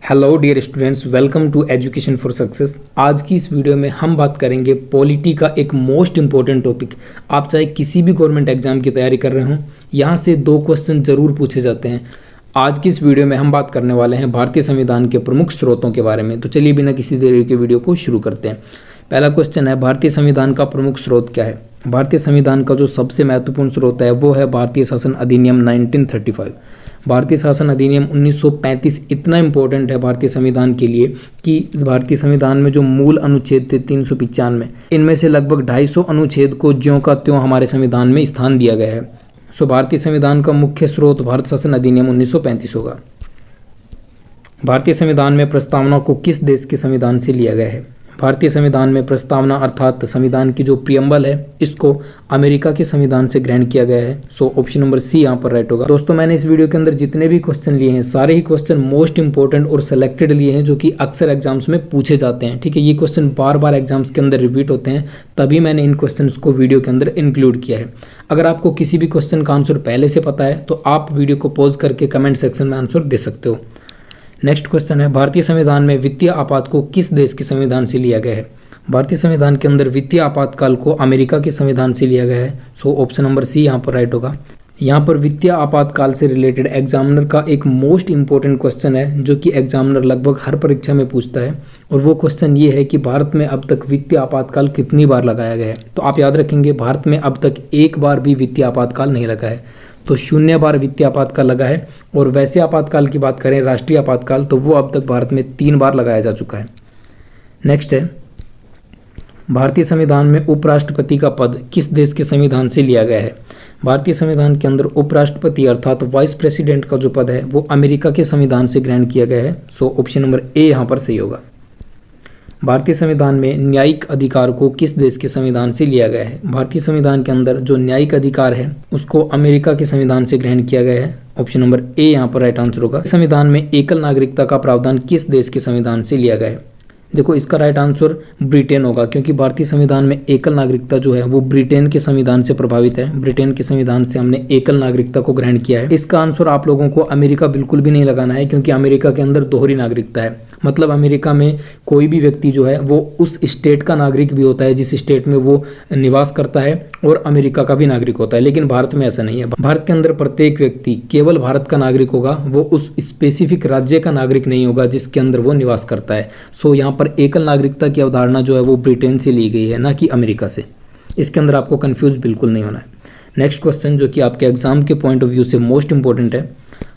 Hello dear students, welcome to education for success. आज की इस वीडियो में हम बात करेंगे पॉलिटी का एक मोस्ट इंपॉर्टेंट टॉपिक। आप चाहे किसी भी गवर्नमेंट एग्जाम की तैयारी कर रहे हो, यहाँ से 2 क्वेश्चन जरूर पूछे जाते हैं। आज की इस वीडियो में हम बात करने वाले हैं भारतीय संविधान के प्रमुख स्रोतों के बारे में। तो चलिए बिना किसी देरी के वीडियो को शुरू करते हैं। पहला क्वेश्चन है, भारतीय संविधान का प्रमुख स्रोत क्या है? भारतीय संविधान का जो सबसे महत्वपूर्ण स्रोत है वो है भारतीय शासन अधिनियम 1935। भारतीय शासन अधिनियम 1935 इतना इम्पोर्टेंट है भारतीय संविधान के लिए कि भारतीय संविधान में जो मूल अनुच्छेद थे 395, इनमें से लगभग 250 अनुच्छेद को ज्यों का त्यों हमारे संविधान में स्थान दिया गया है। सो भारतीय संविधान का मुख्य स्रोत भारत शासन अधिनियम 1935 होगा। भारतीय संविधान में प्रस्तावना को किस देश के संविधान से लिया गया है? भारतीय संविधान में प्रस्तावना अर्थात संविधान की जो प्रियम्बल है, इसको अमेरिका के संविधान से ग्रहण किया गया है। सो ऑप्शन नंबर सी यहाँ पर राइट होगा। दोस्तों, मैंने इस वीडियो के अंदर जितने भी क्वेश्चन लिए हैं, सारे ही क्वेश्चन मोस्ट इंपॉर्टेंट और सेलेक्टेड लिए हैं, जो कि अक्सर एग्जाम्स में पूछे जाते हैं। ठीक है, ये क्वेश्चन बार बार एग्जाम्स के अंदर रिपीट होते हैं, तभी मैंने इन क्वेश्चन को वीडियो के अंदर इंक्लूड किया है। अगर आपको किसी भी क्वेश्चन का आंसर पहले से पता है तो आप वीडियो को पॉज करके कमेंट सेक्शन में आंसर दे सकते हो। नेक्स्ट क्वेश्चन है, भारतीय संविधान में वित्तीय आपात को किस देश के संविधान से लिया गया है? भारतीय संविधान के अंदर वित्तीय आपातकाल को अमेरिका के संविधान से लिया गया है। सो ऑप्शन नंबर सी यहाँ पर राइट होगा। यहाँ पर वित्तीय आपातकाल से रिलेटेड एग्जामिनर का एक मोस्ट इंपॉर्टेंट क्वेश्चन है, जो कि एग्जामिनर लगभग हर परीक्षा में पूछता है, और वो क्वेश्चन ये है कि भारत में अब तक वित्तीय आपातकाल कितनी बार लगाया गया है। तो आप याद रखेंगे, भारत में अब तक एक बार भी वित्तीय आपातकाल नहीं लगा है। तो 0 बार वित्तीय आपातकाल लगा है। और वैसे आपातकाल की बात करें, राष्ट्रीय आपातकाल, तो वो अब तक भारत में 3 बार लगाया जा चुका है। नेक्स्ट है, भारतीय संविधान में उपराष्ट्रपति का पद किस देश के संविधान से लिया गया है? भारतीय संविधान के अंदर उपराष्ट्रपति अर्थात वाइस प्रेसिडेंट का जो पद है वो अमेरिका के संविधान से ग्रहण किया गया है। सो ऑप्शन नंबर ए यहाँ पर सही होगा। भारतीय संविधान में न्यायिक अधिकार को किस देश के संविधान से लिया गया है? भारतीय संविधान के अंदर जो न्यायिक अधिकार है उसको अमेरिका के संविधान से ग्रहण किया गया है। ऑप्शन नंबर ए यहाँ पर राइट आंसर होगा। संविधान में एकल नागरिकता का प्रावधान किस देश के संविधान से लिया गया है? देखो, इसका राइट आंसर ब्रिटेन होगा, क्योंकि भारतीय संविधान में एकल नागरिकता जो है वो ब्रिटेन के संविधान से प्रभावित है। ब्रिटेन के संविधान से हमने एकल नागरिकता को ग्रहण किया है। इसका आंसर आप लोगों को अमेरिका बिल्कुल भी नहीं लगाना है, क्योंकि अमेरिका के अंदर दोहरी नागरिकता है। मतलब अमेरिका में कोई भी व्यक्ति जो है वो उस स्टेट का नागरिक भी होता है जिस स्टेट में वो निवास करता है, और अमेरिका का भी नागरिक होता है। लेकिन भारत में ऐसा नहीं है। भारत के अंदर प्रत्येक व्यक्ति केवल भारत का नागरिक होगा, वो उस स्पेसिफिक राज्य का नागरिक नहीं होगा जिसके अंदर वो निवास करता है। सो यहाँ पर एकल नागरिकता की अवधारणा जो है वो ब्रिटेन से ली गई है, ना कि अमेरिका से। इसके अंदर आपको कंफ्यूज बिल्कुल नहीं होना है। नेक्स्ट क्वेश्चन, जो कि आपके एग्जाम के पॉइंट ऑफ व्यू से मोस्ट इंपॉर्टेंट है,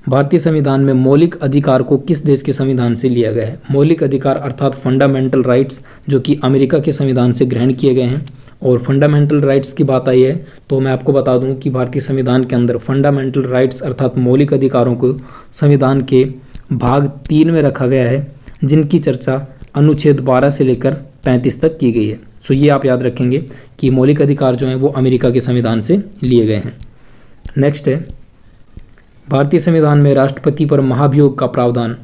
भारतीय संविधान में मौलिक अधिकार को किस देश के संविधान से लिया गया है? मौलिक अधिकार अर्थात फंडामेंटल राइट्स, जो कि अमेरिका के संविधान से ग्रहण किए गए हैं। और फंडामेंटल राइट्स की बात आई है तो मैं आपको बता दूं कि भारतीय संविधान के अंदर फंडामेंटल राइट्स अर्थात मौलिक अधिकारों को संविधान के भाग 3 में रखा गया है, जिनकी चर्चा अनुच्छेद 12 से लेकर 35 तक की गई है। सो ये आप याद रखेंगे कि मौलिक अधिकार जो हैं वो अमेरिका के संविधान से लिए गए हैं। नेक्स्ट है, भारतीय संविधान में राष्ट्रपति पर महाभियोग का प्रावधान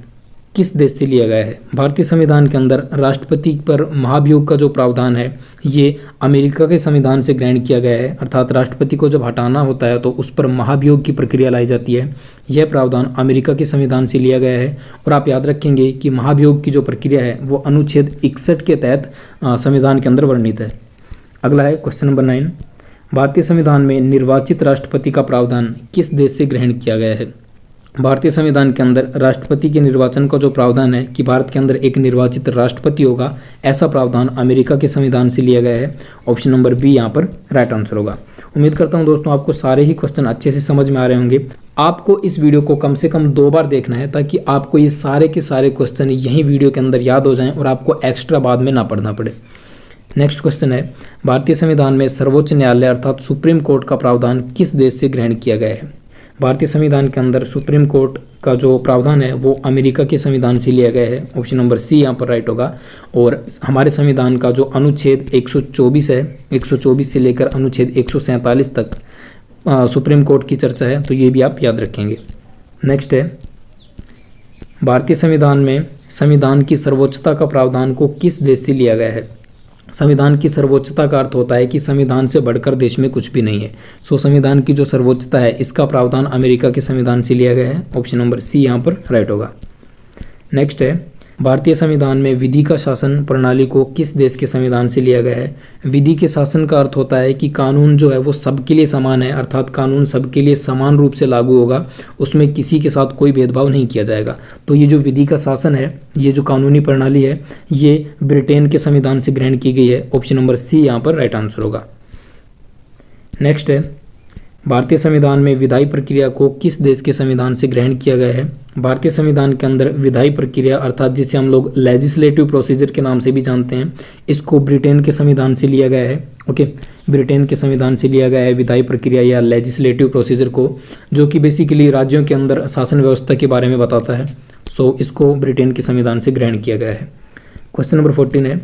किस देश से लिया गया है? भारतीय संविधान के अंदर राष्ट्रपति पर महाभियोग का जो प्रावधान है ये अमेरिका के संविधान से ग्रहण किया गया है। अर्थात राष्ट्रपति को जब हटाना होता है तो उस पर महाभियोग की प्रक्रिया लाई जाती है। यह प्रावधान अमेरिका के संविधान से लिया गया है। और आप याद रखेंगे कि महाभियोग की जो प्रक्रिया है वो अनुच्छेद 61 के तहत संविधान के अंदर वर्णित है। अगला है क्वेश्चन नंबर 9, भारतीय संविधान में निर्वाचित राष्ट्रपति का प्रावधान किस देश से ग्रहण किया गया है? भारतीय संविधान के अंदर राष्ट्रपति के निर्वाचन का जो प्रावधान है कि भारत के अंदर एक निर्वाचित राष्ट्रपति होगा, ऐसा प्रावधान अमेरिका के संविधान से लिया गया है। ऑप्शन नंबर बी यहाँ पर राइट आंसर होगा। उम्मीद करता हूँ दोस्तों आपको सारे ही क्वेश्चन अच्छे से समझ में आ रहे होंगे। आपको इस वीडियो को कम से कम 2 बार देखना है, ताकि आपको ये सारे के सारे क्वेश्चन यहीं वीडियो के अंदर याद हो जाएँ और आपको एक्स्ट्रा बाद में ना पढ़ना पड़े। नेक्स्ट क्वेश्चन है, भारतीय संविधान में सर्वोच्च न्यायालय अर्थात सुप्रीम कोर्ट का प्रावधान किस देश से ग्रहण किया गया है? भारतीय संविधान के अंदर सुप्रीम कोर्ट का जो प्रावधान है वो अमेरिका के संविधान से लिया गया है। ऑप्शन नंबर सी यहाँ पर राइट होगा। और हमारे संविधान का जो अनुच्छेद 124 है, 124 से लेकर अनुच्छेद 147 तक सुप्रीम कोर्ट की चर्चा है, तो ये भी आप याद रखेंगे। नेक्स्ट है, भारतीय संविधान में संविधान की सर्वोच्चता का प्रावधान को किस देश से लिया गया है? संविधान की सर्वोच्चता का अर्थ होता है कि संविधान से बढ़कर देश में कुछ भी नहीं है। सो संविधान की जो सर्वोच्चता है इसका प्रावधान अमेरिका के संविधान से लिया गया है। ऑप्शन नंबर सी यहाँ पर राइट होगा। नेक्स्ट है, भारतीय संविधान में विधि का शासन प्रणाली को किस देश के संविधान से लिया गया है? विधि के शासन का अर्थ होता है कि कानून जो है वो सबके लिए समान है, अर्थात कानून सबके लिए समान रूप से लागू होगा, उसमें किसी के साथ कोई भेदभाव नहीं किया जाएगा। तो ये जो विधि का शासन है, ये जो कानूनी प्रणाली है, ये ब्रिटेन के संविधान से ग्रहण की गई है। ऑप्शन नंबर सी यहाँ पर राइट आंसर होगा। नेक्स्ट है, भारतीय संविधान में विधायी प्रक्रिया को किस देश के संविधान से ग्रहण किया गया है? भारतीय संविधान के अंदर विधायी प्रक्रिया अर्थात जिसे हम लोग लेजिस्लेटिव प्रोसीजर के नाम से भी जानते हैं, इसको ब्रिटेन के संविधान से लिया गया है। ओके, ब्रिटेन के संविधान से लिया गया है विधायी प्रक्रिया या लेजिस्लेटिव प्रोसीजर को, जो कि बेसिकली राज्यों के अंदर शासन व्यवस्था के बारे में बताता है। सो इसको ब्रिटेन के संविधान से ग्रहण किया गया है। क्वेश्चन नंबर 14 है,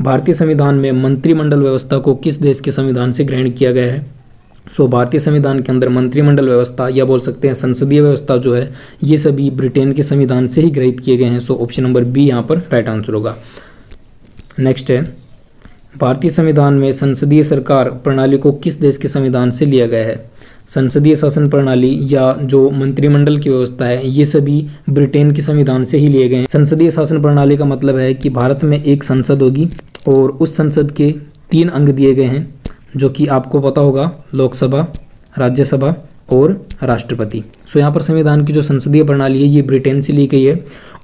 भारतीय संविधान में मंत्रिमंडल व्यवस्था को किस देश के संविधान से ग्रहण किया गया है? सो भारतीय संविधान के अंदर मंत्रिमंडल व्यवस्था या बोल सकते हैं संसदीय व्यवस्था जो है, ये सभी ब्रिटेन के संविधान से ही गृहीत किए गए हैं। सो ऑप्शन नंबर बी यहाँ पर राइट आंसर होगा। नेक्स्ट है, भारतीय संविधान में संसदीय सरकार प्रणाली को किस देश के संविधान से लिया गया है? संसदीय शासन प्रणाली या जो मंत्रिमंडल की व्यवस्था है, ये सभी ब्रिटेन के संविधान से ही लिए गए हैं। संसदीय शासन प्रणाली का मतलब है कि भारत में एक संसद होगी और उस संसद के 3 अंग दिए गए हैं, जो कि आपको पता होगा, लोकसभा, राज्यसभा और राष्ट्रपति। सो यहाँ पर संविधान की जो संसदीय प्रणाली है ये ब्रिटेन से ली गई है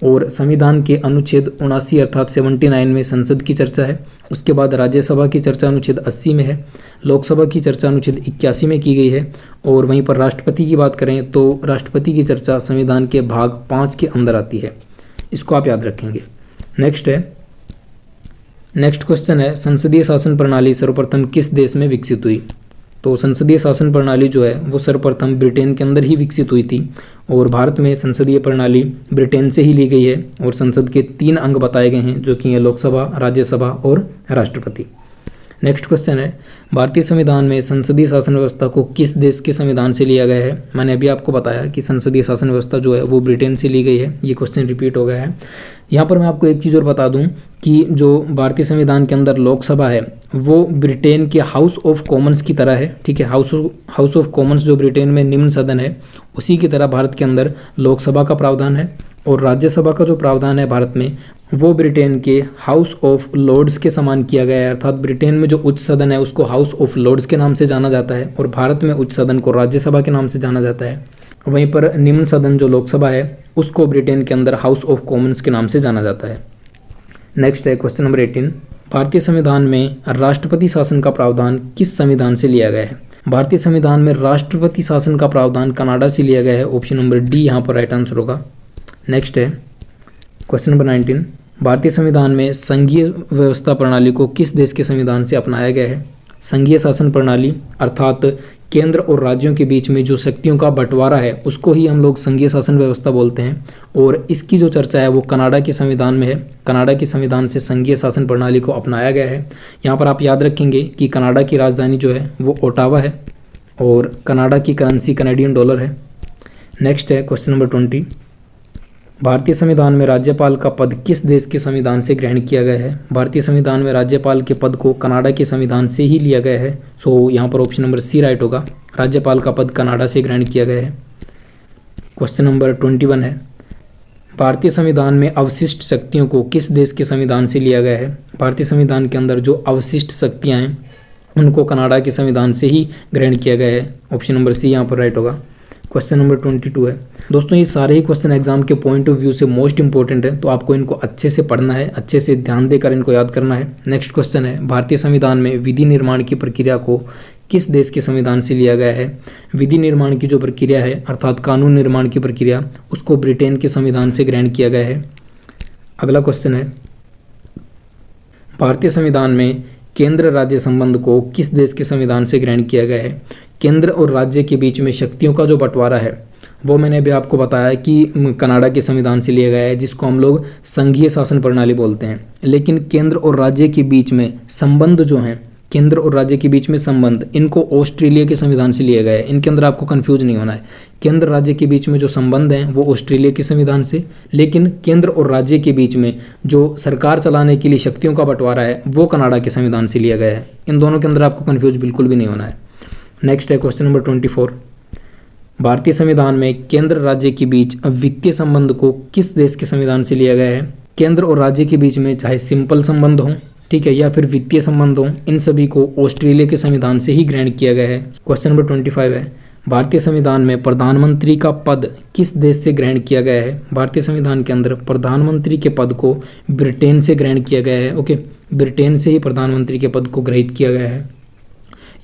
और संविधान के अनुच्छेद 79 अर्थात 79 में संसद की चर्चा है। उसके बाद राज्यसभा की चर्चा अनुच्छेद 80 में है, लोकसभा की चर्चा अनुच्छेद 81 में की गई है और वहीं पर राष्ट्रपति की बात करें तो राष्ट्रपति की चर्चा संविधान के भाग 5 के अंदर आती है। इसको आप याद रखेंगे। नेक्स्ट क्वेश्चन है, संसदीय शासन प्रणाली सर्वप्रथम किस देश में विकसित हुई? तो संसदीय शासन प्रणाली जो है वो सर्वप्रथम ब्रिटेन के अंदर ही विकसित हुई थी और भारत में संसदीय प्रणाली ब्रिटेन से ही ली गई है और संसद के 3 अंग बताए गए हैं, जो कि है लोकसभा, राज्यसभा और राष्ट्रपति। नेक्स्ट क्वेश्चन है, भारतीय संविधान में संसदीय शासन व्यवस्था को किस देश के संविधान से लिया गया है? मैंने अभी आपको बताया कि संसदीय शासन व्यवस्था जो है वो ब्रिटेन से ली गई है। ये क्वेश्चन रिपीट हो गया है। यहाँ पर मैं आपको एक चीज़ और बता दूं कि जो भारतीय संविधान के अंदर लोकसभा है वो ब्रिटेन के हाउस ऑफ कॉमन्स की तरह है। ठीक है, हाउस ऑफ कॉमन्स जो ब्रिटेन में निम्न सदन है, उसी की तरह भारत के अंदर लोकसभा का प्रावधान है और राज्यसभा का जो प्रावधान है भारत में, वो ब्रिटेन के हाउस ऑफ लॉर्ड्स के समान किया गया है। अर्थात ब्रिटेन में जो उच्च सदन है उसको हाउस ऑफ लॉर्ड्स के नाम से जाना जाता है और भारत में उच्च सदन को राज्यसभा के नाम से जाना जाता है। वहीं पर निम्न सदन जो लोकसभा है उसको ब्रिटेन के अंदर हाउस ऑफ कॉमन्स के नाम से जाना जाता है। नेक्स्ट है क्वेश्चन नंबर 18, भारतीय संविधान में राष्ट्रपति शासन का प्रावधान किस संविधान से लिया गया है? भारतीय संविधान में राष्ट्रपति शासन का प्रावधान कनाडा से लिया गया है। ऑप्शन नंबर डी यहाँ पर राइट आंसर होगा। नेक्स्ट है क्वेश्चन नंबर 19, भारतीय संविधान में संघीय व्यवस्था प्रणाली को किस देश के संविधान से अपनाया गया है? संघीय शासन प्रणाली अर्थात केंद्र और राज्यों के बीच में जो शक्तियों का बंटवारा है उसको ही हम लोग संघीय शासन व्यवस्था बोलते हैं और इसकी जो चर्चा है वो कनाडा के संविधान में है। कनाडा के संविधान से संघीय शासन प्रणाली को अपनाया गया है। यहाँ पर आप याद रखेंगे कि कनाडा की राजधानी जो है वो ओटावा है और कनाडा की करेंसी कैनेडियन डॉलर है। नेक्स्ट है क्वेश्चन नंबर 20, भारतीय संविधान में राज्यपाल का पद किस देश के संविधान से ग्रहण किया गया है? भारतीय संविधान में राज्यपाल के पद को कनाडा के संविधान से ही लिया गया है। सो यहाँ पर ऑप्शन नंबर सी राइट होगा, राज्यपाल का पद कनाडा से ग्रहण किया गया है। क्वेश्चन नंबर 21 है, भारतीय संविधान में अवशिष्ट शक्तियों को किस देश के संविधान से लिया गया है? भारतीय संविधान के अंदर जो अवशिष्ट शक्तियाँ हैं उनको कनाडा के संविधान से ही ग्रहण किया गया है। ऑप्शन नंबर सी यहाँ पर राइट होगा। क्वेश्चन नंबर 22 है। दोस्तों ये सारे ही क्वेश्चन एग्जाम के पॉइंट ऑफ व्यू से मोस्ट इंपॉर्टेंट है, तो आपको इनको अच्छे से पढ़ना है, अच्छे से ध्यान देकर इनको याद करना है। नेक्स्ट क्वेश्चन है, भारतीय संविधान में विधि निर्माण की प्रक्रिया को किस देश के संविधान से लिया गया है? विधि निर्माण की जो प्रक्रिया है अर्थात कानून निर्माण की प्रक्रिया, उसको ब्रिटेन के संविधान से ग्रहण किया गया है। अगला क्वेश्चन है, भारतीय संविधान में केंद्र राज्य संबंध को किस देश के संविधान से ग्रहण किया गया है? केंद्र और राज्य के बीच में शक्तियों का जो बंटवारा है वो मैंने अभी आपको बताया कि कनाडा के संविधान से लिया गया है, जिसको हम लोग संघीय शासन प्रणाली बोलते हैं। लेकिन केंद्र और राज्य के बीच में संबंध जो हैं, केंद्र और राज्य के बीच में संबंध, इनको ऑस्ट्रेलिया के संविधान से लिया गया है। इनके अंदर आपको कंफ्यूज नहीं होना है। केंद्र राज्य के बीच में जो संबंध हैं वो ऑस्ट्रेलिया के संविधान से, लेकिन केंद्र और राज्य के बीच में जो सरकार चलाने के लिए शक्तियों का बंटवारा है वो कनाडा के संविधान से लिया गया है। इन दोनों के अंदर आपको कंफ्यूज बिल्कुल भी नहीं होना है। नेक्स्ट है क्वेश्चन नंबर 24, भारतीय संविधान में केंद्र राज्य के बीच वित्तीय संबंध को किस देश के संविधान से लिया गया है? केंद्र और राज्य के बीच में चाहे सिंपल संबंध हो, ठीक है, या फिर वित्तीय संबंध हो, इन सभी को ऑस्ट्रेलिया के संविधान से ही ग्रहण किया गया है। क्वेश्चन नंबर 25 है, भारतीय संविधान में प्रधानमंत्री का पद किस देश से ग्रहण किया गया है? भारतीय संविधान के अंदर प्रधानमंत्री के पद को ब्रिटेन से ग्रहण किया गया है। ओके, ब्रिटेन से ही प्रधानमंत्री के पद को ग्रहित किया गया है।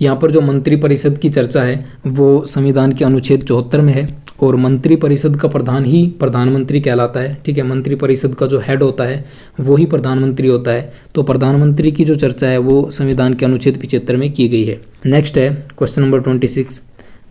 यहाँ पर जो मंत्रिपरिषद की चर्चा है वो संविधान के अनुच्छेद 74 में है और मंत्रिपरिषद का प्रधान ही प्रधानमंत्री कहलाता है, ठीक है। मंत्रिपरिषद का जो हेड होता है वो ही प्रधानमंत्री होता है। तो प्रधानमंत्री की जो चर्चा है वो संविधान के अनुच्छेद 75 में की गई है। नेक्स्ट है क्वेश्चन नंबर 26,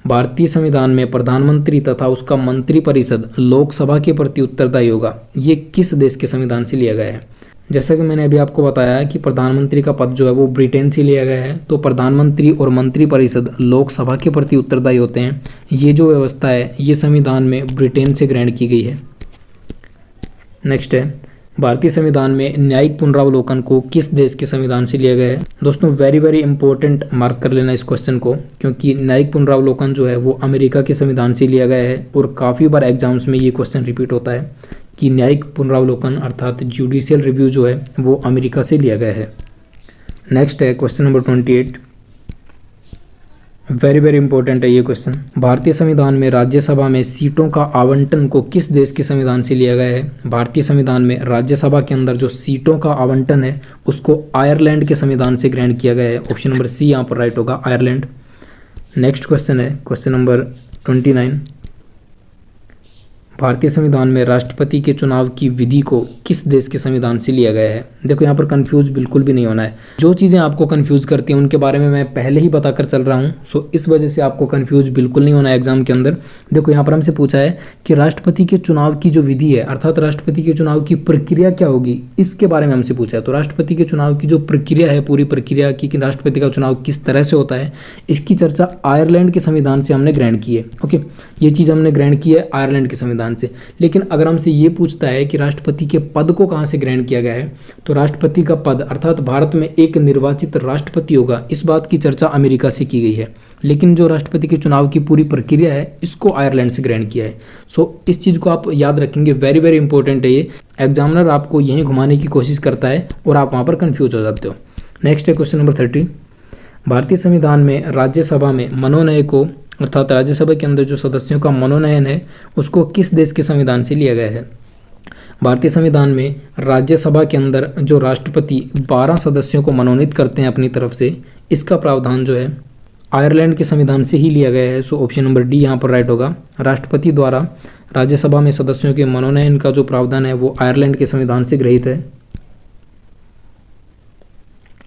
भारतीय संविधान में प्रधानमंत्री तथा उसका मंत्रिपरिषद लोकसभा के प्रति उत्तरदायी होगा, ये किस देश के संविधान से लिया गया है? जैसा कि मैंने अभी आपको बताया है कि प्रधानमंत्री का पद जो है वो ब्रिटेन से लिया गया है, तो प्रधानमंत्री और मंत्रिपरिषद लोकसभा के प्रति उत्तरदायी होते हैं। ये जो व्यवस्था है ये संविधान में ब्रिटेन से ग्रहण की गई है। नेक्स्ट है, भारतीय संविधान में न्यायिक पुनरावलोकन को किस देश के संविधान से लिया गया है? दोस्तों वेरी वेरी इंपॉर्टेंट मार्क कर लेना इस क्वेश्चन को, क्योंकि न्यायिक पुनरावलोकन जो है वो अमेरिका के संविधान से लिया गया है और काफ़ी बार एग्जाम्स में ये क्वेश्चन रिपीट होता है कि न्यायिक पुनरावलोकन अर्थात जुडिशियल रिव्यू जो है वो अमेरिका से लिया गया है। नेक्स्ट है question number 28, very very important है ये क्वेश्चन। भारतीय संविधान में राज्यसभा में सीटों का आवंटन को किस देश के संविधान से लिया गया है? भारतीय संविधान में राज्यसभा के अंदर जो सीटों का आवंटन है उसको आयरलैंड के संविधान से ग्रहण किया गया है। ऑप्शन नंबर सी यहाँ पर राइट होगा, आयरलैंड। नेक्स्ट क्वेश्चन है क्वेश्चन नंबर 29, भारतीय संविधान में राष्ट्रपति के चुनाव की विधि को किस देश के संविधान से लिया गया है? देखो यहाँ पर कंफ्यूज बिल्कुल भी नहीं होना है। जो चीज़ें आपको कंफ्यूज करती हैं उनके बारे में मैं पहले ही बताकर चल रहा हूँ, सो इस वजह से आपको कंफ्यूज बिल्कुल नहीं होना है एग्जाम के अंदर। देखो यहाँ पर हमसे पूछा है कि राष्ट्रपति के चुनाव की जो विधि है अर्थात राष्ट्रपति के चुनाव की प्रक्रिया क्या होगी, इसके बारे में हमसे पूछा है। तो राष्ट्रपति के चुनाव की जो प्रक्रिया है, पूरी प्रक्रिया की कि राष्ट्रपति का चुनाव किस तरह से होता है, इसकी चर्चा आयरलैंड के संविधान से हमने ग्रहण की है। ओके, ये चीज़ हमने ग्रहण की है आयरलैंड के संविधान से। लेकिन अगर हमसे ये पूछता है कि राष्ट्रपति के पद को कहाँ से ग्रहण किया गया है, तो राष्ट्रपति का पद अर्थात भारत में एक निर्वाचित राष्ट्रपति होगा, इस बात की चर्चा अमेरिका से की गई है। लेकिन जो राष्ट्रपति के चुनाव की पूरी प्रक्रिया है इसको आयरलैंड से ग्रहण किया है। सो इस चीज़ को आप याद रखेंगे, वेरी वेरी इंपॉर्टेंट है ये। एग्जामिनर आपको यहीं घुमाने की कोशिश करता है और आप वहाँ पर कन्फ्यूज हो जाते हो। नेक्स्ट है क्वेश्चन नंबर 30, भारतीय संविधान में राज्यसभा में मनोनयन को अर्थात राज्यसभा के अंदर जो सदस्यों का मनोनयन है उसको किस देश के संविधान से लिया गया है? भारतीय संविधान में राज्यसभा के अंदर जो राष्ट्रपति 12 सदस्यों को मनोनीत करते हैं अपनी तरफ से, इसका प्रावधान जो है आयरलैंड के संविधान से ही लिया गया है। सो ऑप्शन नंबर डी यहाँ पर राइट होगा। राष्ट्रपति द्वारा राज्यसभा में सदस्यों के मनोनयन का जो प्रावधान है वो आयरलैंड के संविधान से गृहीत है।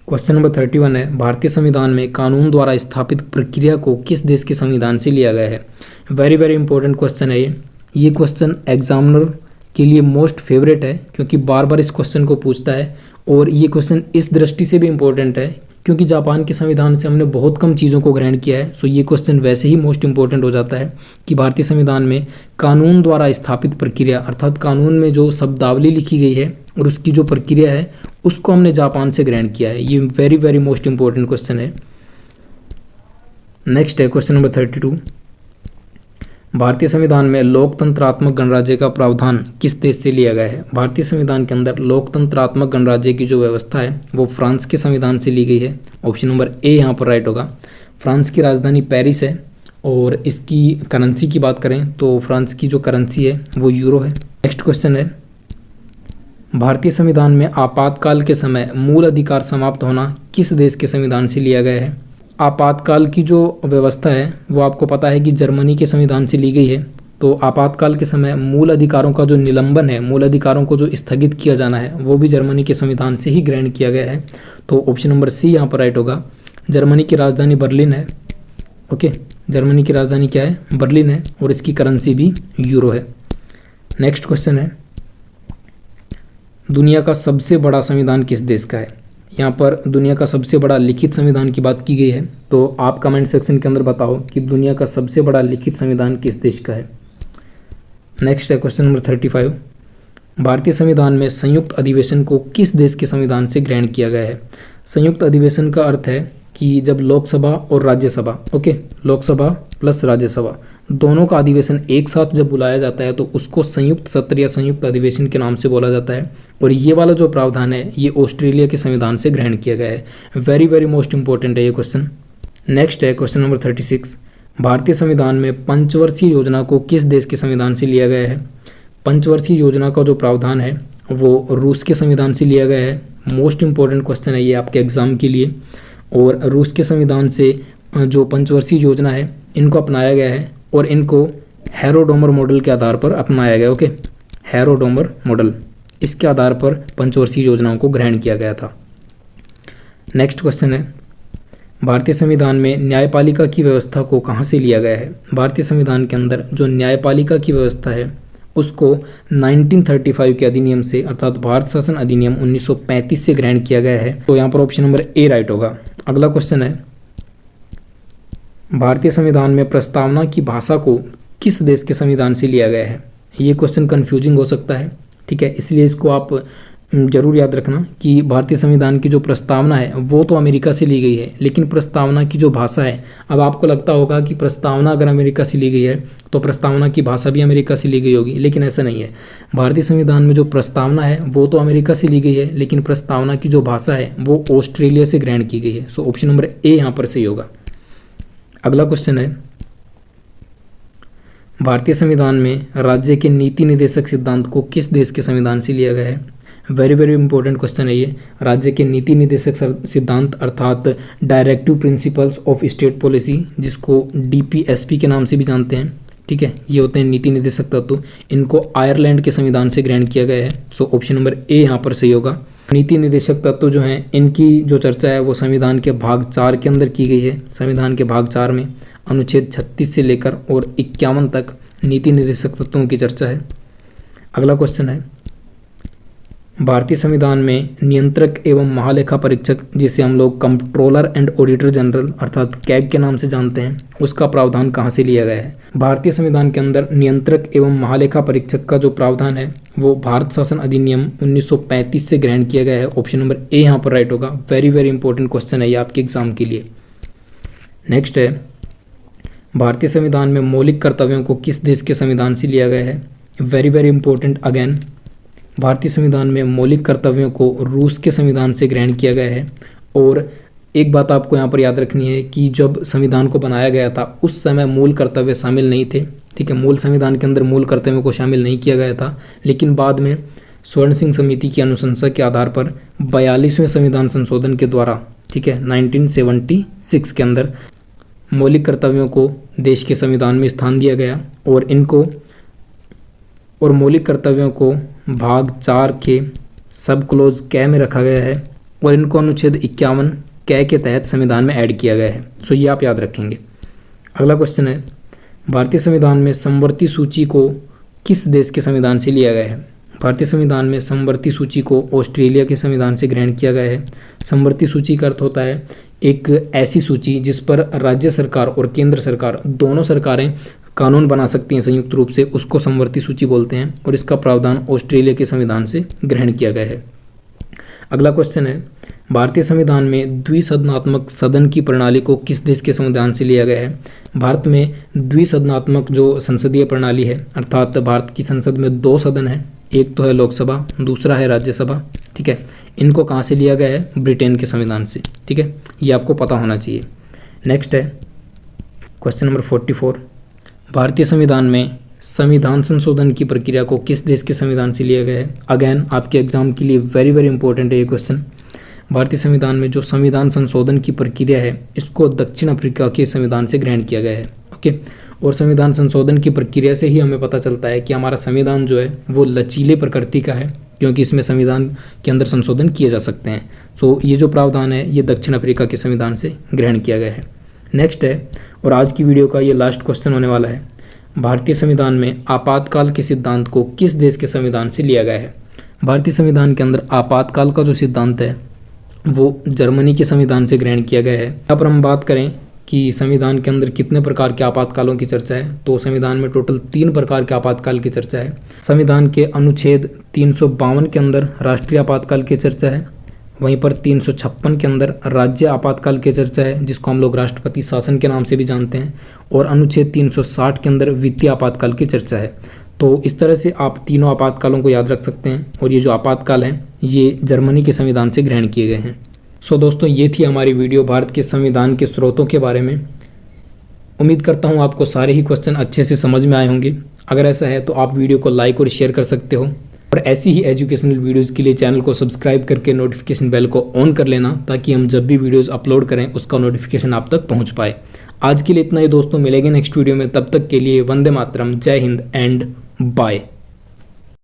क्वेश्चन नंबर 31 है, भारतीय संविधान में कानून द्वारा स्थापित प्रक्रिया को किस देश के संविधान से लिया गया है? वेरी वेरी इंपॉर्टेंट क्वेश्चन है ये क्वेश्चन एग्जामिनर के लिए मोस्ट फेवरेट है क्योंकि बार बार इस क्वेश्चन को पूछता है। और ये क्वेश्चन इस दृष्टि से भी इम्पोर्टेंट है क्योंकि जापान के संविधान से हमने बहुत कम चीज़ों को ग्रहण किया है। सो ये क्वेश्चन वैसे ही मोस्ट इंपॉर्टेंट हो जाता है कि भारतीय संविधान में कानून द्वारा स्थापित प्रक्रिया अर्थात कानून में जो शब्दावली लिखी गई है और उसकी जो प्रक्रिया है उसको हमने जापान से ग्रहण किया है। ये very very most important question है। नेक्स्ट है क्वेश्चन नंबर 32, भारतीय संविधान में लोकतंत्रात्मक गणराज्य का प्रावधान किस देश से लिया गया है? भारतीय संविधान के अंदर लोकतंत्रात्मक गणराज्य की जो व्यवस्था है वो फ्रांस के संविधान से ली गई है। ऑप्शन नंबर ए यहाँ पर राइट होगा। फ्रांस की राजधानी पेरिस है और इसकी करेंसी की बात करें तो फ्रांस की जो करेंसी है वो यूरो है। नेक्स्ट क्वेश्चन है, भारतीय संविधान में आपातकाल के समय मूल अधिकार समाप्त होना किस देश के संविधान से लिया गया है? आपातकाल की जो व्यवस्था है वो आपको पता है कि जर्मनी के संविधान से ली गई है। तो आपातकाल के समय मूल अधिकारों का जो निलंबन है, मूल अधिकारों को जो स्थगित किया जाना है वो भी जर्मनी के संविधान से ही ग्रहण किया गया है। तो ऑप्शन नंबर सी यहाँ पर राइट होगा। जर्मनी की राजधानी बर्लिन है। ओके, जर्मनी की राजधानी क्या है? बर्लिन है और इसकी करेंसी भी यूरो है। नेक्स्ट क्वेश्चन है, दुनिया का सबसे बड़ा संविधान किस देश का है? यहाँ पर दुनिया का सबसे बड़ा लिखित संविधान की बात की गई है, तो आप कमेंट सेक्शन के अंदर बताओ कि दुनिया का सबसे बड़ा लिखित संविधान किस देश का है। नेक्स्ट है क्वेश्चन नंबर 35, भारतीय संविधान में संयुक्त अधिवेशन को किस देश के संविधान से ग्रहण किया गया है? संयुक्त अधिवेशन का अर्थ है कि जब लोकसभा और राज्यसभा, ओके, लोकसभा प्लस राज्यसभा दोनों का अधिवेशन एक साथ जब बुलाया जाता है तो उसको संयुक्त सत्र या संयुक्त अधिवेशन के नाम से बोला जाता है। और ये वाला जो प्रावधान है ये ऑस्ट्रेलिया के संविधान से ग्रहण किया गया है। वेरी वेरी मोस्ट इंपॉर्टेंट है ये क्वेश्चन। नेक्स्ट है क्वेश्चन नंबर 36। भारतीय संविधान में पंचवर्षीय योजना को किस देश के संविधान से लिया गया है? पंचवर्षीय योजना का जो प्रावधान है वो रूस के संविधान से लिया गया है। मोस्ट इंपॉर्टेंट क्वेश्चन है ये आपके एग्जाम के लिए। और रूस के संविधान से जो पंचवर्षीय योजना है इनको अपनाया गया है और इनको हैरोडोमर मॉडल के आधार पर अपनाया गया। ओके, हैरोडोमर मॉडल, इसके आधार पर पंचवर्षीय योजनाओं को ग्रहण किया गया था। नेक्स्ट क्वेश्चन है, भारतीय संविधान में न्यायपालिका की व्यवस्था को कहाँ से लिया गया है? भारतीय संविधान के अंदर जो न्यायपालिका की व्यवस्था है उसको 1935 के अधिनियम से अर्थात भारत शासन अधिनियम 1935 से ग्रहण किया गया है। तो यहाँ पर ऑप्शन नंबर ए राइट होगा। अगला क्वेश्चन है, भारतीय संविधान में प्रस्तावना की भाषा को किस देश के संविधान से लिया गया है? ये क्वेश्चन कंफ्यूजिंग हो सकता है, ठीक है, इसलिए इसको आप जरूर याद रखना कि भारतीय संविधान की जो प्रस्तावना है वो तो अमेरिका से ली गई है, लेकिन प्रस्तावना की जो भाषा है, अब आपको लगता होगा कि प्रस्तावना अगर अमेरिका से ली गई है तो प्रस्तावना की भाषा भी अमेरिका से ली गई होगी, लेकिन ऐसा नहीं है। भारतीय संविधान में जो प्रस्तावना है वो तो अमेरिका से ली गई है, लेकिन प्रस्तावना की जो भाषा है वो ऑस्ट्रेलिया से ग्रहण की गई है। सो ऑप्शन नंबर ए यहाँ पर सही होगा। अगला क्वेश्चन है, भारतीय संविधान में राज्य के नीति निर्देशक सिद्धांत को किस देश के संविधान से लिया गया है? वेरी वेरी इंपॉर्टेंट क्वेश्चन है ये। राज्य के नीति निर्देशक सिद्धांत अर्थात directive principles of state policy, जिसको DPSP के नाम से भी जानते हैं, ठीक है, ये होते हैं नीति निर्देशक तत्व। इनको आयरलैंड के संविधान से ग्रहण किया गया है। सो ऑप्शन नंबर ए यहाँ पर सही होगा। नीति निर्देशक तत्व जो हैं इनकी जो चर्चा है वो संविधान के भाग 4 के अंदर की गई है। संविधान के भाग 4 में अनुच्छेद 36 से लेकर और 51 तक नीति निर्देशक तत्वों की चर्चा है। अगला क्वेश्चन है, भारतीय संविधान में नियंत्रक एवं महालेखा परीक्षक, जिसे हम लोग कंट्रोलर एंड ऑडिटर जनरल अर्थात कैग के नाम से जानते हैं, उसका प्रावधान कहाँ से लिया गया है? भारतीय संविधान के अंदर नियंत्रक एवं महालेखा परीक्षक का जो प्रावधान है वो भारत शासन अधिनियम 1935 से ग्रहण किया गया है। ऑप्शन नंबर ए यहाँ पर राइट होगा। वेरी वेरी इंपॉर्टेंट क्वेश्चन है ये आपके एग्जाम के लिए। नेक्स्ट है, भारतीय संविधान में मौलिक कर्तव्यों को किस देश के संविधान से लिया गया है? वेरी वेरी इंपॉर्टेंट अगेन, भारतीय संविधान में मौलिक कर्तव्यों को रूस के संविधान से ग्रहण किया गया है। और एक बात आपको यहाँ पर याद रखनी है कि जब संविधान को बनाया गया था उस समय मूल कर्तव्य शामिल नहीं थे, ठीक है, मूल संविधान के अंदर मूल कर्तव्यों को शामिल नहीं किया गया था। लेकिन बाद में स्वर्ण सिंह समिति की अनुशंसा के आधार पर 42वें संविधान संशोधन के द्वारा, ठीक है, 1976 के अंदर मौलिक कर्तव्यों को देश के संविधान में स्थान दिया गया और मौलिक कर्तव्यों को भाग 4 के सब क्लोज कै में रखा गया है और इनको अनुच्छेद 51 कै के तहत संविधान में ऐड किया गया है। सो ये आप याद रखेंगे। अगला क्वेश्चन है, भारतीय संविधान में समवर्ती सूची को किस देश के संविधान से लिया गया है? भारतीय संविधान में समवर्ती सूची को ऑस्ट्रेलिया के संविधान से ग्रहण किया गया है। समवर्ती सूची का अर्थ होता है एक ऐसी सूची जिस पर राज्य सरकार और केंद्र सरकार दोनों सरकारें कानून बना सकती हैं संयुक्त रूप से, उसको समवर्ती सूची बोलते हैं और इसका प्रावधान ऑस्ट्रेलिया के संविधान से ग्रहण किया गया है। अगला क्वेश्चन है, भारतीय संविधान में द्विसदनात्मक सदन की प्रणाली को किस देश के संविधान से लिया गया है? भारत में द्विसदनात्मक जो संसदीय प्रणाली है अर्थात भारत की संसद में 2 सदन है, एक तो है लोकसभा, दूसरा है राज्यसभा, ठीक है, इनको कहाँ से लिया गया है? ब्रिटेन के संविधान से, ठीक है, ये आपको पता होना चाहिए। नेक्स्ट है क्वेश्चन नंबर 44, भारतीय संविधान में संविधान संशोधन की प्रक्रिया को किस देश के संविधान से लिया गया है? अगेन आपके एग्जाम के लिए वेरी वेरी इंपॉर्टेंट है ये क्वेश्चन। भारतीय संविधान में जो संविधान संशोधन की प्रक्रिया है इसको दक्षिण अफ्रीका के संविधान से ग्रहण किया गया है। ओके, और संविधान संशोधन की प्रक्रिया से ही हमें पता चलता है कि हमारा संविधान जो है वो लचीले प्रकृति का है, क्योंकि इसमें संविधान के अंदर संशोधन किए जा सकते हैं। सो ये जो प्रावधान है ये दक्षिण अफ्रीका के संविधान से ग्रहण किया गया है। नेक्स्ट है, और आज की वीडियो का ये लास्ट क्वेश्चन होने वाला है, भारतीय संविधान में आपातकाल के सिद्धांत को किस देश के संविधान से लिया गया है? भारतीय संविधान के अंदर आपातकाल का जो सिद्धांत है वो जर्मनी के संविधान से ग्रहण किया गया है। यहाँ पर हम बात करें कि संविधान के अंदर कितने प्रकार के आपातकालों की चर्चा है, तो संविधान में टोटल 3 प्रकार के आपातकाल की चर्चा है। संविधान के अनुच्छेद 352 के अंदर राष्ट्रीय आपातकाल की चर्चा है, वहीं पर 356 के अंदर राज्य आपातकाल की चर्चा है, जिसको हम लोग राष्ट्रपति शासन के नाम से भी जानते हैं। और अनुच्छेद 360 के अंदर वित्तीय आपातकाल की चर्चा है। तो इस तरह से आप तीनों आपातकालों को याद रख सकते हैं। और ये जो आपातकाल हैं ये जर्मनी के संविधान से ग्रहण किए गए हैं। सो दोस्तों, ये थी हमारी वीडियो भारत के संविधान के स्रोतों के बारे में। उम्मीद करता हूँ आपको सारे ही क्वेश्चन अच्छे से समझ में आए होंगे। अगर ऐसा है तो आप वीडियो को लाइक और शेयर कर सकते हो। और ऐसी ही एजुकेशनल वीडियोस के लिए चैनल को सब्सक्राइब करके नोटिफिकेशन बेल को ऑन कर लेना, ताकि हम जब भी वीडियोस अपलोड करें उसका नोटिफिकेशन आप तक पहुंच पाए। आज के लिए इतना ही दोस्तों, मिलेंगे नेक्स्ट वीडियो में। तब तक के लिए वंदे मातरम, जय हिंद एंड बाय।